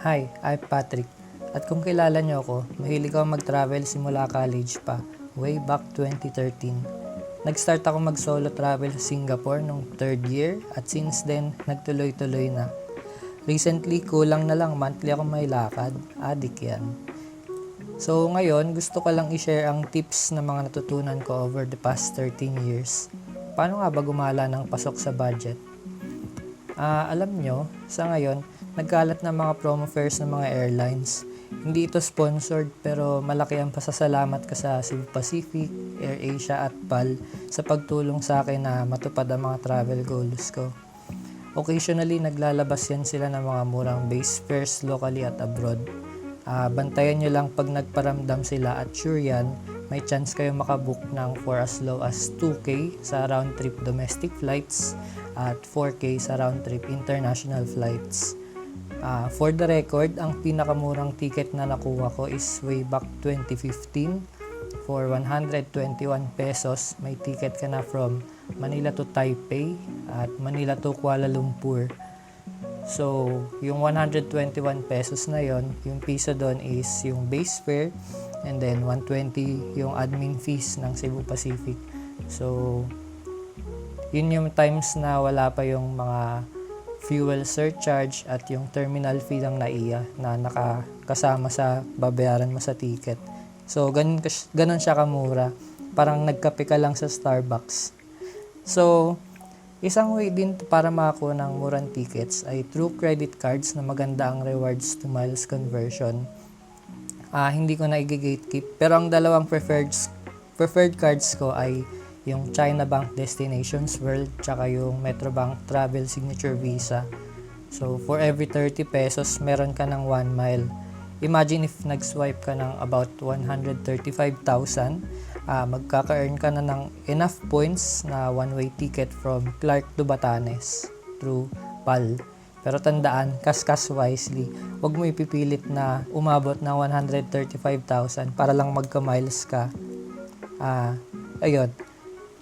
Hi, I'm Patrick. At kung kilala niyo ako, mahilig ako mag-travel simula college pa, way back 2013. Nag-start ako mag-solo travel sa Singapore nung third year at since then, nagtuloy-tuloy na. Recently, kulang na lang monthly ako may lakad. Adik yan. So ngayon, gusto ko lang i-share ang tips na mga natutunan ko over the past 13 years. Paano nga ba gumala ng pasok sa budget? Alam nyo, sa ngayon, nagkalat na mga promo fares ng mga airlines. Hindi ito sponsored pero malaki ang pasasalamat ko sa Cebu Pacific, AirAsia at PAL sa pagtulong sa akin na matupad ang mga travel goals ko. Occasionally, naglalabas yan sila ng mga murang base fares locally at abroad. Bantayan nyo lang pag nagparamdam sila at sure yan, may chance kayo makabook ng for as low as 2K sa round trip domestic flights at 4K sa round trip international flights. For the record, ang pinakamurang ticket na nakuha ko is way back 2015. For 121 pesos, may ticket ka na from Manila to Taipei at Manila to Kuala Lumpur. So, yung 121 pesos na yon, yung piso doon is yung base fare and then 120 yung admin fees ng Cebu Pacific. So, yun yung times na wala pa yung mga fuel surcharge at yung terminal fee ng NAIA na nakakasama sa babayaran mo sa ticket. So, ganun siya kamura. Parang nagkape ka lang sa Starbucks. So, isang way din para makakuha ng murang tickets ay through credit cards na maganda ang rewards to miles conversion. Hindi ko na i-gatekeep. Pero ang dalawang preferred cards ko ay yung China Bank Destinations World tsaka yung Metrobank Travel Signature Visa. So, for every 30 pesos, meron ka ng 1 mile. Imagine if nag-swipe ka ng about 135,000, magkaka-earn ka na ng enough points na one-way ticket from Clark to Batanes through PAL. Pero tandaan, kaskas wisely. Huwag mo ipipilit na umabot ng 135,000 para lang magka-miles ka. Ayun.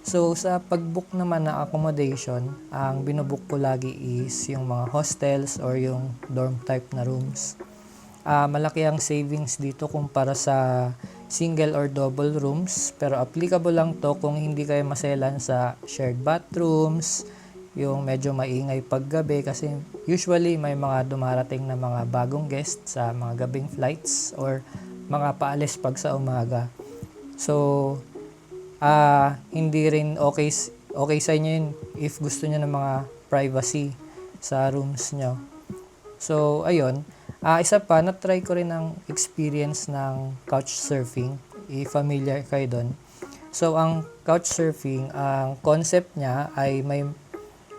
So, sa pag-book naman ng accommodation, ang binobook ko lagi is yung mga hostels or yung dorm type na rooms. Malaki ang savings dito kumpara sa single or double rooms, pero applicable lang to kung hindi kayo maselan sa shared bathrooms, yung medyo maingay paggabi kasi usually may mga dumarating na mga bagong guests sa mga gabing flights or mga paalis pag sa umaga. So, hindi rin okay sa inyo yun if gusto niyo ng mga privacy sa rooms nyo. So, ayun. Isa pa, na-try ko rin ang experience ng couchsurfing. I-familiar kayo doon. So, ang couchsurfing, ang concept niya ay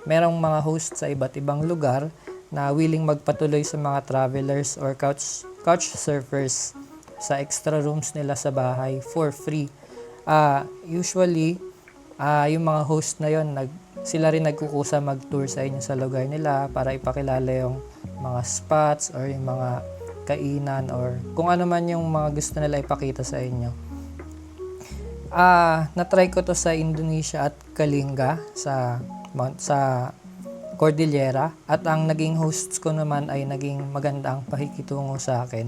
merong mga host sa iba't ibang lugar na willing magpatuloy sa mga travelers or couchsurfers sa extra rooms nila sa bahay for free. Usually, yung mga host na yon, sila rin nagkukusa mag-tour sa inyo sa lugar nila para ipakilala yung mga spots or yung mga kainan or kung ano man yung mga gusto nila ipakita sa inyo. Na-try ko to sa Indonesia at Kalinga sa Cordillera at ang naging hosts ko naman ay naging maganda ang pakikitungo sa akin.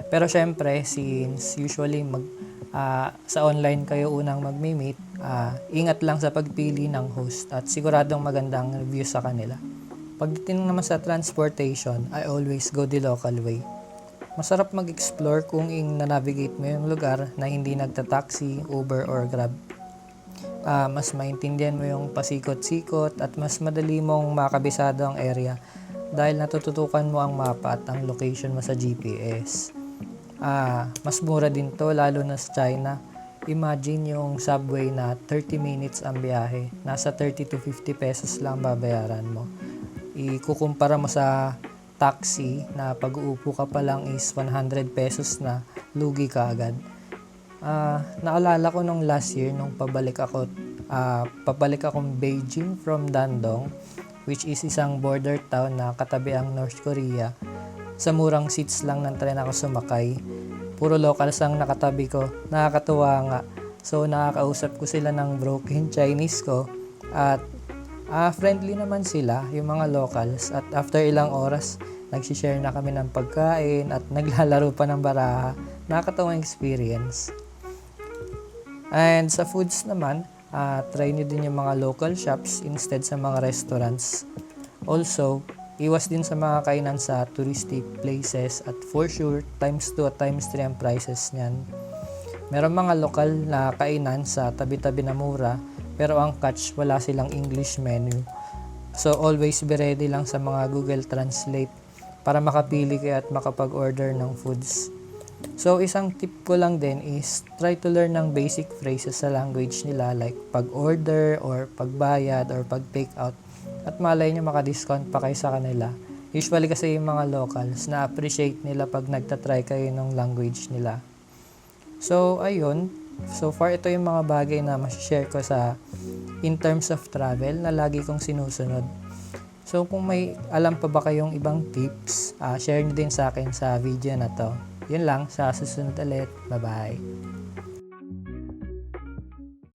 Pero syempre, since usually sa online kayo unang mag-meet, ingat lang sa pagpili ng host at siguradong magandang review sa kanila. Pagdating naman sa transportation, I always go the local way. Masarap mag-explore kung na-navigate mo yung lugar na hindi nagta-taxi, Uber or Grab. Mas maintindihan mo yung pasikot-sikot at mas madali mong makabisado ang area dahil natututukan mo ang mapa at ang location mo sa GPS. Mas mura din to lalo na sa China. Imagine yung subway na 30 minutes ang biyahe. Nasa 30 to 50 pesos lang babayaran mo. Ikukumpara mo sa taxi na pag-uupo ka pa lang is 100 pesos na, lugi ka agad. Naalala ko nung last year nung pabalik akong Beijing from Dandong, which is isang border town na katabi ang North Korea. Sa murang seats lang ng tren ako sumakay. Puro locals ang nakatabi ko. Nakakatuwa nga. So, nakakausap ko sila ng broken Chinese ko. At friendly naman sila, yung mga locals. At after ilang oras, nagsishare na kami ng pagkain at naglalaro pa ng baraha. Nakakatawang experience. And sa foods naman, try nyo din yung mga local shops instead sa mga restaurants. Also, iwas din sa mga kainan sa touristy places at for sure, times 2 at times 3 ang prices niyan. Meron mga lokal na kainan sa tabi-tabi na mura, pero ang catch, wala silang English menu. So always be ready lang sa mga Google Translate para makapili kayo at makapag-order ng foods. So isang tip ko lang din is try to learn ng basic phrases sa language nila like pag-order or pagbayad or pag-take out. At malay nyo maka-discount pa kayo sa kanila. Usually kasi yung mga locals na appreciate nila pag nagtatry kayo ng language nila. So ayun, so far ito yung mga bagay na share ko sa in terms of travel na lagi kong sinusunod. So kung may alam pa ba kayong ibang tips, share nyo din sa akin sa video na to. Yun lang, sa susunod ulit. Bye-bye!